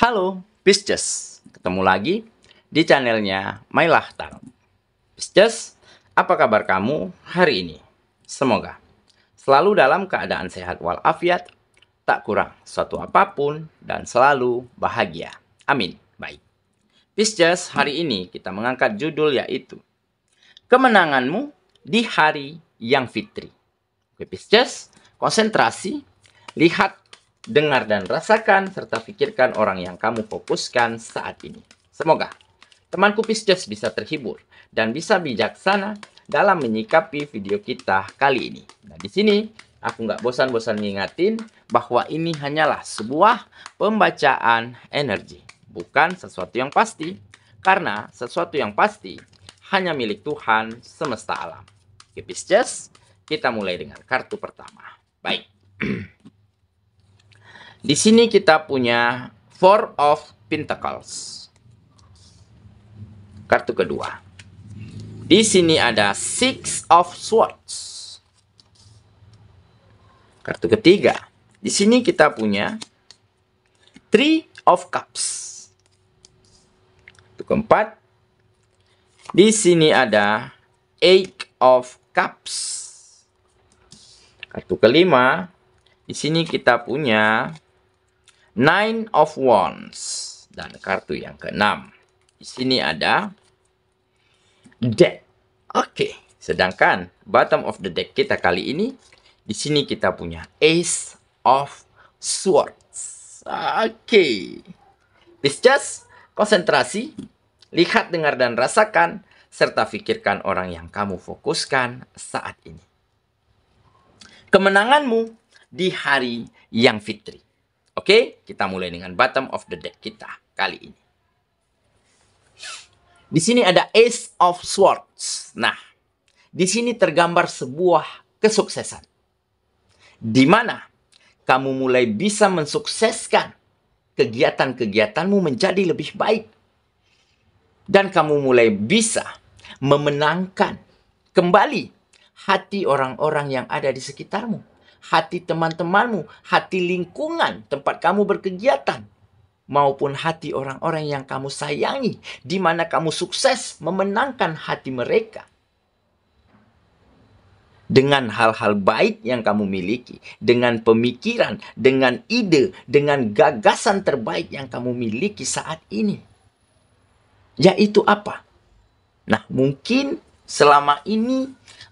Halo, Pisces. Ketemu lagi di channelnya Mailah Tarot. Pisces, apa kabar kamu hari ini? Semoga selalu dalam keadaan sehat walafiat, tak kurang suatu apapun, dan selalu bahagia. Amin. Baik. Pisces, hari ini kita mengangkat judul yaitu Kemenanganmu di Hari yang Fitri. Oke, Pisces, konsentrasi, lihat, dengar dan rasakan, serta pikirkan orang yang kamu fokuskan saat ini. Semoga temanku Pisces bisa terhibur dan bisa bijaksana dalam menyikapi video kita kali ini. Nah, di sini aku nggak bosan-bosan ngingatin bahwa ini hanyalah sebuah pembacaan energi, bukan sesuatu yang pasti. Karena sesuatu yang pasti hanya milik Tuhan semesta alam. Oke, Pisces, kita mulai dengan kartu pertama. Baik. Di sini kita punya Four of Pentacles. Kartu kedua. Di sini ada Six of Swords. Kartu ketiga. Di sini kita punya Three of Cups. Kartu keempat. Di sini ada Eight of Cups. Kartu kelima. Di sini kita punya Nine of Wands. Dan kartu yang keenam. Di sini ada Death. Oke. Sedangkan bottom of the deck kita kali ini. Di sini kita punya Ace of Swords. Oke. Pisces, konsentrasi. Lihat, dengar, dan rasakan. Serta pikirkan orang yang kamu fokuskan saat ini. Kemenanganmu di hari yang fitri. Oke, kita mulai dengan bottom of the deck kita kali ini. Di sini ada Ace of Swords. Nah, di sini tergambar sebuah kesuksesan. Di mana kamu mulai bisa mensukseskan kegiatan-kegiatanmu menjadi lebih baik. Dan kamu mulai bisa memenangkan kembali hati orang-orang yang ada di sekitarmu. Hati teman-temanmu, hati lingkungan tempat kamu berkegiatan, maupun hati orang-orang yang kamu sayangi, di mana kamu sukses memenangkan hati mereka. Dengan hal-hal baik yang kamu miliki, dengan pemikiran, dengan ide, dengan gagasan terbaik yang kamu miliki saat ini. Yaitu apa? Nah, mungkin selama ini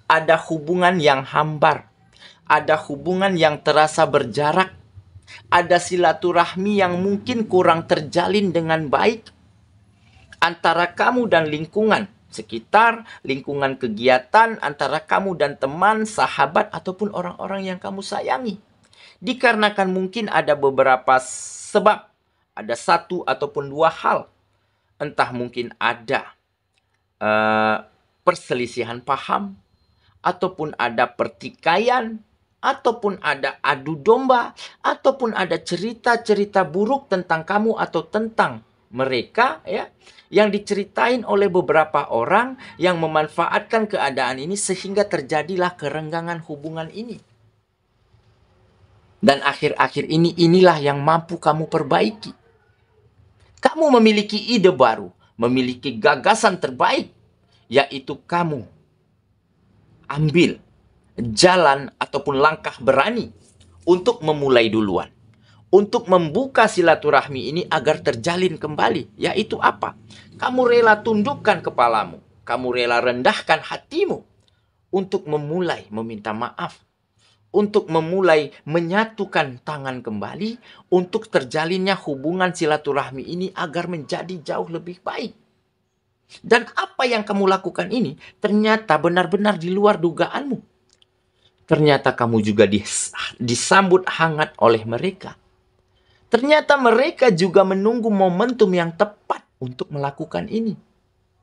ada hubungan yang hambar. Ada hubungan yang terasa berjarak. Ada silaturahmi yang mungkin kurang terjalin dengan baik. Antara kamu dan lingkungan sekitar, lingkungan kegiatan, antara kamu dan teman, sahabat, ataupun orang-orang yang kamu sayangi. Dikarenakan mungkin ada beberapa sebab. Ada satu ataupun dua hal. Entah mungkin ada perselisihan paham, ataupun ada pertikaian, ataupun ada adu domba, ataupun ada cerita-cerita buruk tentang kamu atau tentang mereka, ya, yang diceritain oleh beberapa orang yang memanfaatkan keadaan ini sehingga terjadilah kerenggangan hubungan ini. Dan akhir-akhir ini inilah yang mampu kamu perbaiki. Kamu memiliki ide baru, memiliki gagasan terbaik, yaitu kamu ambil jalan ataupun langkah berani untuk memulai duluan. Untuk membuka silaturahmi ini agar terjalin kembali. Yaitu apa? Kamu rela tundukkan kepalamu. Kamu rela rendahkan hatimu. Untuk memulai meminta maaf. Untuk memulai menyatukan tangan kembali. Untuk terjalinnya hubungan silaturahmi ini agar menjadi jauh lebih baik. Dan apa yang kamu lakukan ini ternyata benar-benar di luar dugaanmu. Ternyata kamu juga disambut hangat oleh mereka. Ternyata mereka juga menunggu momentum yang tepat untuk melakukan ini.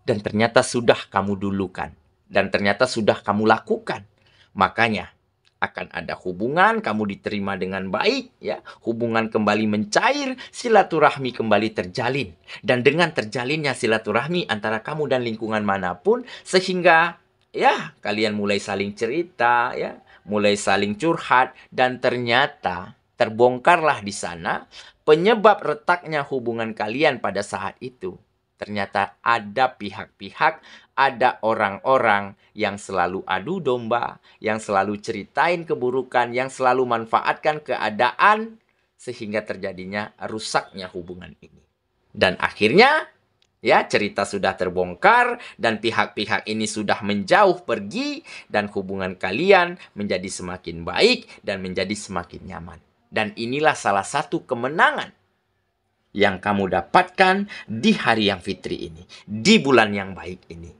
Dan ternyata sudah kamu dulukan. Dan ternyata sudah kamu lakukan. Makanya akan ada hubungan, kamu diterima dengan baik, ya. Hubungan kembali mencair, silaturahmi kembali terjalin. Dan dengan terjalinnya silaturahmi antara kamu dan lingkungan manapun, sehingga ya kalian mulai saling cerita, ya, mulai saling curhat, dan ternyata terbongkarlah di sana penyebab retaknya hubungan kalian pada saat itu. Ternyata ada pihak-pihak, ada orang-orang yang selalu adu domba, yang selalu ceritain keburukan, yang selalu manfaatkan keadaan, sehingga terjadinya rusaknya hubungan ini. Dan akhirnya, ya, cerita sudah terbongkar dan pihak-pihak ini sudah menjauh pergi dan hubungan kalian menjadi semakin baik dan menjadi semakin nyaman. Dan inilah salah satu kemenangan yang kamu dapatkan di hari yang fitri ini, di bulan yang baik ini.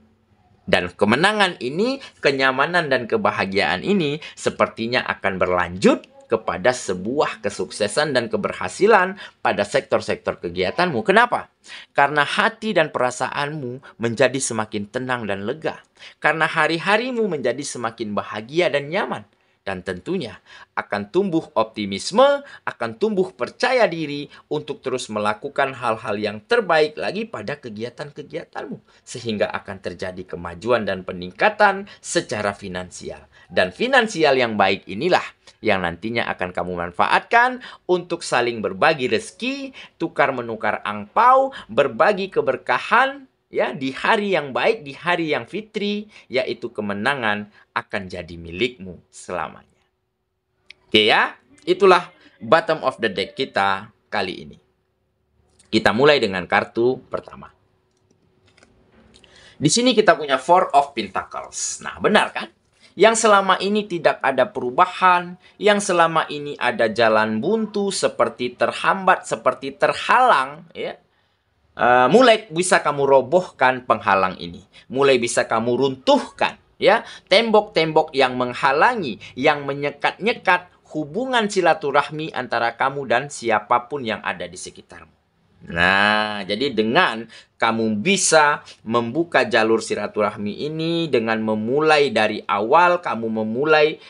Dan kemenangan ini, kenyamanan dan kebahagiaan ini sepertinya akan berlanjut kepada sebuah kesuksesan dan keberhasilan pada sektor-sektor kegiatanmu. Kenapa? Karena hati dan perasaanmu menjadi semakin tenang dan lega. Karena hari-harimu menjadi semakin bahagia dan nyaman. Dan tentunya akan tumbuh optimisme, akan tumbuh percaya diri untuk terus melakukan hal-hal yang terbaik lagi pada kegiatan-kegiatanmu. Sehingga akan terjadi kemajuan dan peningkatan secara finansial. Dan finansial yang baik inilah yang nantinya akan kamu manfaatkan untuk saling berbagi rezeki, tukar-menukar angpau, berbagi keberkahan, ya, di hari yang baik, di hari yang fitri, yaitu kemenangan akan jadi milikmu selamanya. Oke ya, itulah bottom of the deck kita kali ini. Kita mulai dengan kartu pertama. Di sini kita punya Four of Pentacles. Nah, benar kan? Yang selama ini tidak ada perubahan, yang selama ini ada jalan buntu, seperti terhambat, seperti terhalang, ya. Mulai bisa kamu robohkan penghalang ini. Mulai bisa kamu runtuhkan, ya, tembok-tembok yang menghalangi, yang menyekat-nyekat hubungan silaturahmi antara kamu dan siapapun yang ada di sekitarmu. Nah, jadi dengan kamu bisa membuka jalur silaturahmi ini dengan memulai dari awal, kamu memulai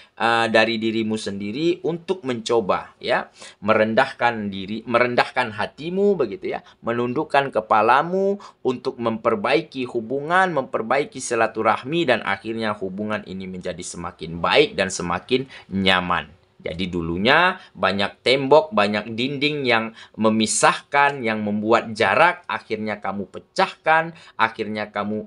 dari dirimu sendiri untuk mencoba, ya, merendahkan diri, merendahkan hatimu begitu, ya, menundukkan kepalamu untuk memperbaiki hubungan, memperbaiki silaturahmi, dan akhirnya hubungan ini menjadi semakin baik dan semakin nyaman. Jadi dulunya banyak tembok, banyak dinding yang memisahkan, yang membuat jarak. Akhirnya kamu pecahkan, akhirnya kamu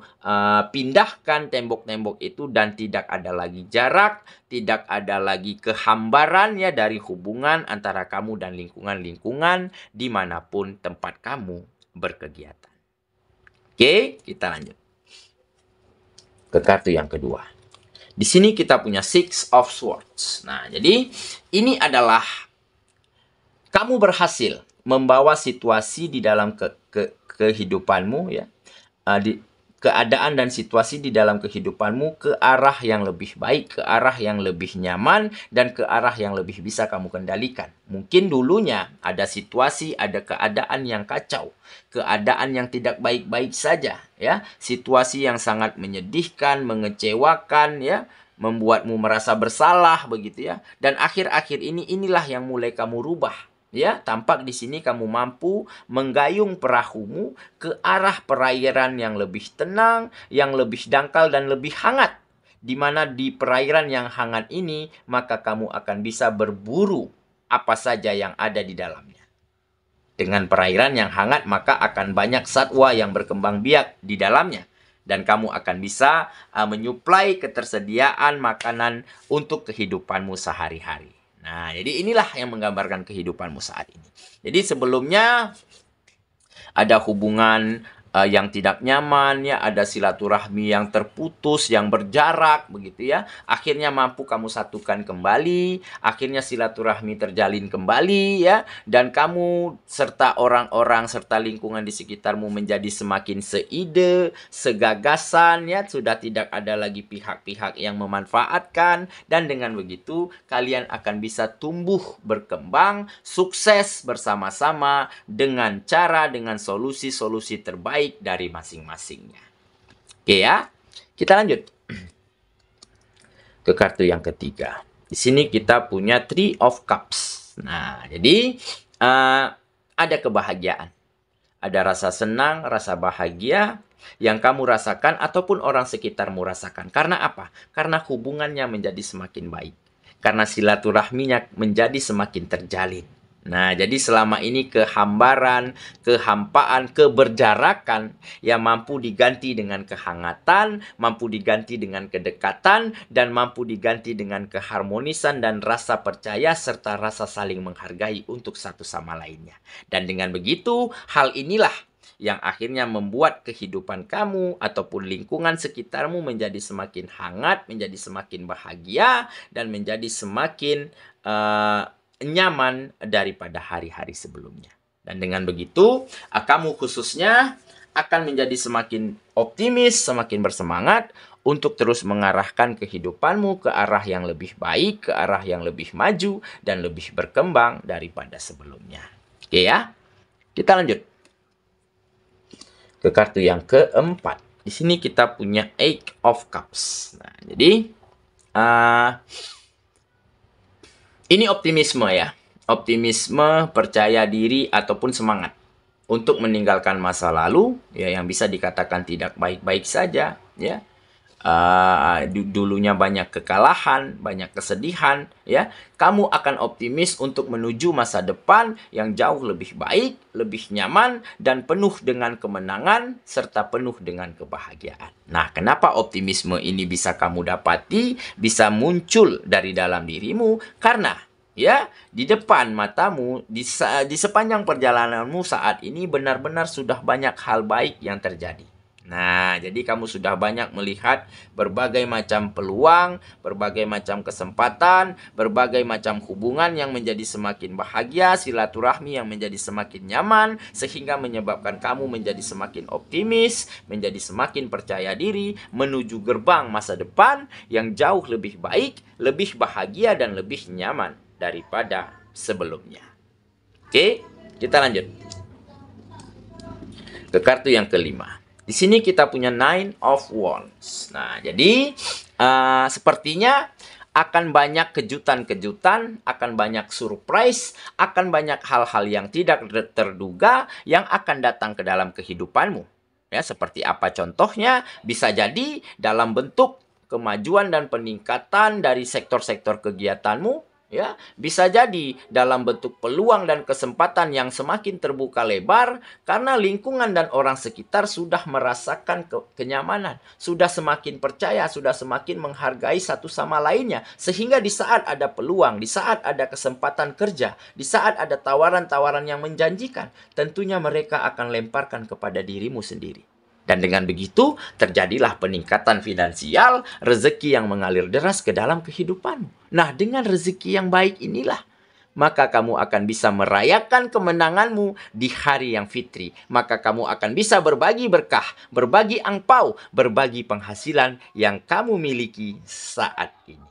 pindahkan tembok-tembok itu, dan tidak ada lagi jarak, tidak ada lagi kehambaran, ya, dari hubungan antara kamu dan lingkungan-lingkungan dimanapun tempat kamu berkegiatan. Oke, kita lanjut ke kartu yang kedua. Di sini kita punya Six of Swords. Nah, jadi ini adalah kamu berhasil membawa situasi di dalam kehidupanmu, ya, di keadaan dan situasi di dalam kehidupanmu ke arah yang lebih baik, ke arah yang lebih nyaman, dan ke arah yang lebih bisa kamu kendalikan. Mungkin dulunya ada situasi, ada keadaan yang kacau, keadaan yang tidak baik-baik saja, ya, situasi yang sangat menyedihkan, mengecewakan, ya, membuatmu merasa bersalah begitu, ya. Dan akhir-akhir ini inilah yang mulai kamu rubah. Ya, tampak di sini kamu mampu menggayung perahumu ke arah perairan yang lebih tenang, yang lebih dangkal dan lebih hangat. Di mana di perairan yang hangat ini, maka kamu akan bisa berburu apa saja yang ada di dalamnya. Dengan perairan yang hangat, maka akan banyak satwa yang berkembang biak di dalamnya. Dan kamu akan bisa menyuplai ketersediaan makanan untuk kehidupanmu sehari-hari. Nah, jadi inilah yang menggambarkan kehidupanmu saat ini. Jadi sebelumnya ada hubungan yang tidak nyaman, ya, ada silaturahmi yang terputus, yang berjarak begitu, ya. Akhirnya mampu kamu satukan kembali, akhirnya silaturahmi terjalin kembali, ya, dan kamu serta orang-orang serta lingkungan di sekitarmu menjadi semakin seide, segagasan, ya, sudah tidak ada lagi pihak-pihak yang memanfaatkan, dan dengan begitu kalian akan bisa tumbuh, berkembang, sukses bersama-sama dengan solusi-solusi terbaik dari masing-masingnya. Oke, ya. Kita lanjut ke kartu yang ketiga. Di sini kita punya Three of Cups. Nah, jadi ada kebahagiaan. Ada rasa senang, rasa bahagia yang kamu rasakan ataupun orang sekitarmu rasakan. Karena apa? Karena hubungannya menjadi semakin baik. karena silaturahminya menjadi semakin terjalin. Nah, jadi selama ini kehambaran, kehampaan, keberjarakan yang mampu diganti dengan kehangatan, mampu diganti dengan kedekatan, dan mampu diganti dengan keharmonisan dan rasa percaya serta rasa saling menghargai untuk satu sama lainnya. Dan dengan begitu, hal inilah yang akhirnya membuat kehidupan kamu ataupun lingkungan sekitarmu menjadi semakin hangat, menjadi semakin bahagia, dan menjadi semakin nyaman daripada hari-hari sebelumnya. Dan dengan begitu, kamu khususnya akan menjadi semakin optimis, semakin bersemangat untuk terus mengarahkan kehidupanmu ke arah yang lebih baik, ke arah yang lebih maju, dan lebih berkembang daripada sebelumnya. Oke ya, kita lanjut ke kartu yang keempat. Di sini kita punya Eight of Cups. Nah, jadi ini optimisme ya. Optimisme, percaya diri, ataupun semangat untuk meninggalkan masa lalu ya yang bisa dikatakan tidak baik-baik saja ya. Dulunya banyak kekalahan, banyak kesedihan ya. Kamu akan optimis untuk menuju masa depan yang jauh lebih baik, lebih nyaman, dan penuh dengan kemenangan serta penuh dengan kebahagiaan. Nah, kenapa optimisme ini bisa kamu dapati, bisa muncul dari dalam dirimu? Karena ya, di depan matamu, di sepanjang perjalananmu saat ini benar-benar sudah banyak hal baik yang terjadi. Nah, jadi kamu sudah banyak melihat berbagai macam peluang, berbagai macam kesempatan, berbagai macam hubungan yang menjadi semakin bahagia, silaturahmi yang menjadi semakin nyaman, sehingga menyebabkan kamu menjadi semakin optimis, menjadi semakin percaya diri, menuju gerbang masa depan yang jauh lebih baik, lebih bahagia, dan lebih nyaman daripada sebelumnya. Oke, kita lanjut ke kartu yang kelima. Di sini kita punya Nine of Wands. Nah, jadi sepertinya akan banyak kejutan-kejutan, akan banyak surprise, akan banyak hal-hal yang tidak terduga yang akan datang ke dalam kehidupanmu. Ya, seperti apa contohnya? Bisa jadi dalam bentuk kemajuan dan peningkatan dari sektor-sektor kegiatanmu. Ya, bisa jadi dalam bentuk peluang dan kesempatan yang semakin terbuka lebar karena lingkungan dan orang sekitar sudah merasakan kenyamanan, sudah semakin percaya, sudah semakin menghargai satu sama lainnya. Sehingga di saat ada peluang, di saat ada kesempatan kerja, di saat ada tawaran-tawaran yang menjanjikan, tentunya mereka akan lemparkan kepada dirimu sendiri. Dan dengan begitu, terjadilah peningkatan finansial, rezeki yang mengalir deras ke dalam kehidupanmu. Nah, dengan rezeki yang baik inilah, maka kamu akan bisa merayakan kemenanganmu di hari yang fitri. Maka kamu akan bisa berbagi berkah, berbagi angpau, berbagi penghasilan yang kamu miliki saat ini.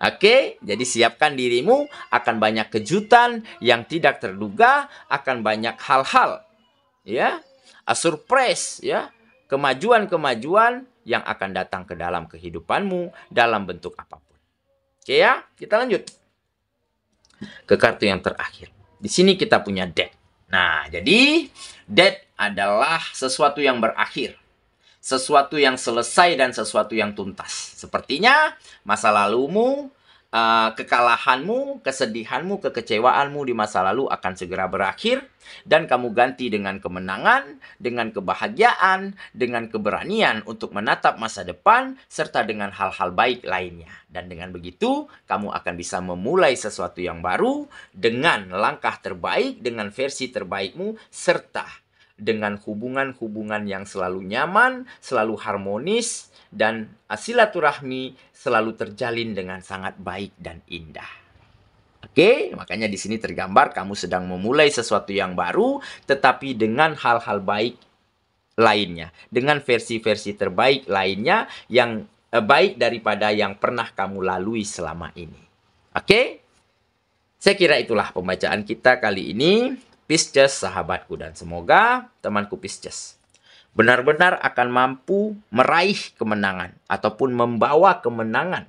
Oke, jadi siapkan dirimu, akan banyak kejutan yang tidak terduga, akan banyak hal-hal, ya, surprise ya, kemajuan-kemajuan yang akan datang ke dalam kehidupanmu dalam bentuk apapun. Oke ya, kita lanjut ke kartu yang terakhir. Di sini kita punya Death. Nah, jadi Death adalah sesuatu yang berakhir, sesuatu yang selesai, dan sesuatu yang tuntas. Sepertinya masa lalumu, kekalahanmu, kesedihanmu, kekecewaanmu di masa lalu akan segera berakhir dan kamu ganti dengan kemenangan, dengan kebahagiaan, dengan keberanian untuk menatap masa depan serta dengan hal-hal baik lainnya. Dan dengan begitu, kamu akan bisa memulai sesuatu yang baru dengan langkah terbaik, dengan versi terbaikmu, serta dengan hubungan-hubungan yang selalu nyaman, selalu harmonis, dan silaturahmi selalu terjalin dengan sangat baik dan indah. Oke, makanya di sini tergambar kamu sedang memulai sesuatu yang baru, tetapi dengan hal-hal baik lainnya, dengan versi-versi terbaik lainnya yang baik daripada yang pernah kamu lalui selama ini. Oke, saya kira itulah pembacaan kita kali ini. Pisces sahabatku, dan semoga temanku Pisces benar-benar akan mampu meraih kemenangan ataupun membawa kemenangan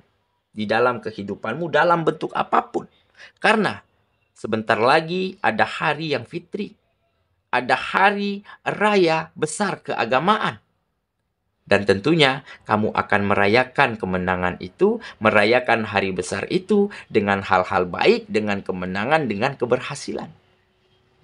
di dalam kehidupanmu dalam bentuk apapun. Karena sebentar lagi ada hari yang fitri, ada hari raya besar keagamaan. Dan tentunya kamu akan merayakan kemenangan itu, merayakan hari besar itu dengan hal-hal baik, dengan kemenangan, dengan keberhasilan.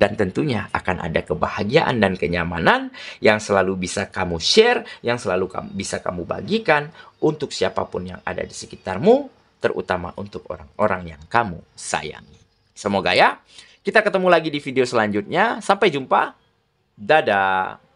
Dan tentunya akan ada kebahagiaan dan kenyamanan yang selalu bisa kamu share, yang selalu bisa kamu bagikan untuk siapapun yang ada di sekitarmu, terutama untuk orang-orang yang kamu sayangi. Semoga ya, kita ketemu lagi di video selanjutnya. Sampai jumpa. Dadah.